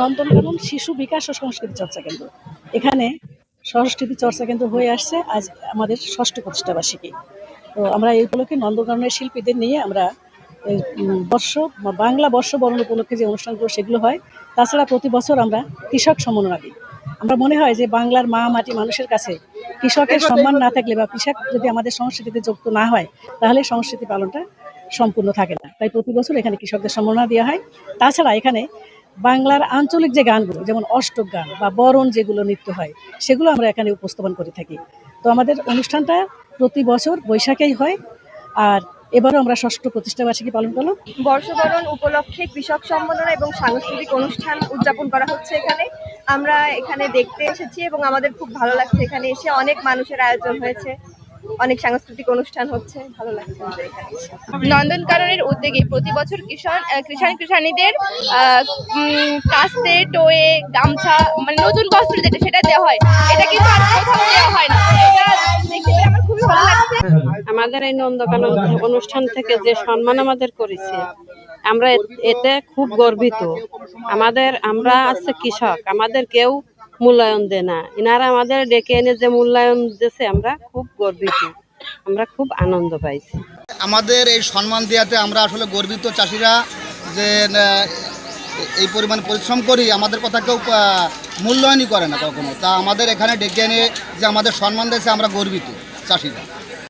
নন্দনকানন শিশু বিকাশ ও সংস্কৃতি চর্চা কেন্দ্র, এখানে সংস্কৃতি চর্চা কেন্দ্র হয়ে আসছে আজ আমাদের ৬ষ্ঠ প্রতিষ্ঠাবার্ষিকী। তো আমরা এই উপলক্ষে নন্দনকাননের শিল্পীদের নিয়ে আমরা বাংলা বর্ষবরণ উপলক্ষে যে অনুষ্ঠানগুলো সেগুলো হয়। তাছাড়া প্রতি বছর আমরা কৃষক সম্মাননা দিই। আমরা মনে হয় যে বাংলার মা মাটি মানুষের কাছে কৃষকের সম্মান না থাকলে বা কৃষক যদি আমাদের সংস্কৃতিতে যুক্ত না হয় তাহলে সংস্কৃতি পালনটা সম্পূর্ণ থাকে না। তাই প্রতি বছর এখানে কৃষকদের সম্মাননা দেওয়া হয়। তাছাড়া এখানে বাংলার আঞ্চলিক যে গানগুলো যেমন অষ্টক গান বা বরণ যেগুলো নৃত্য হয় সেগুলো আমরা এখানে উপস্থাপন করে থাকি। তো আমাদের অনুষ্ঠানটা প্রতি বছর বৈশাখেই হয়। আর এবারও আমরা ৬ষ্ঠ প্রতিষ্ঠাবার্ষিকী পালন করলাম। বর্ষবরণ উপলক্ষে কৃষক সম্মাননা এবং সাংস্কৃতিক অনুষ্ঠান উদযাপন করা হচ্ছে এখানে। আমরা এখানে দেখতে এসেছি এবং আমাদের খুব ভালো লাগছে। এখানে এসে অনেক মানুষের আয়োজন হয়েছে, অনেক সাংস্কৃতিক অনুষ্ঠান হচ্ছে, ভালো লাগছে আমাদের এখানে এসে। নন্দনকাননের উদ্যোগে প্রতি বছর কৃষাণীদের কাস্তে টোয়ে গামছা মানে নতুন বস্ত্র যেটা সেটা দেওয়া হয়। এটা কিন্তু আর কোথাও দেওয়া হয় না। এটা দেখতে পেয়ে আমার খুবই ভালো লাগছে। আমাদের এই নন্দনকানন অনুষ্ঠান থেকে যে সম্মান আমাদের করেছে আমরা এতে খুব গর্বিত। আমরা আছে কৃষক, আমাদের কেউ মূল্যায়ন দেয় না, এনারা আমাদের ডেকে এনে যে মূল্যায়ন দিয়েছে আমরা খুব গর্বিত, আমরা খুব আনন্দ পাইছি। আমাদের এই সম্মান দেওয়াতে আমরা আসলে গর্বিত চাষিরা যে এই পরিমাণ পরিশ্রম করি, আমাদের কথা কেউ মূল্যায়নই করে না কখনো। তা আমাদের এখানে ডেকে এনে যে আমাদের সম্মান দিয়েছে আমরা গর্বিত চাষিরা।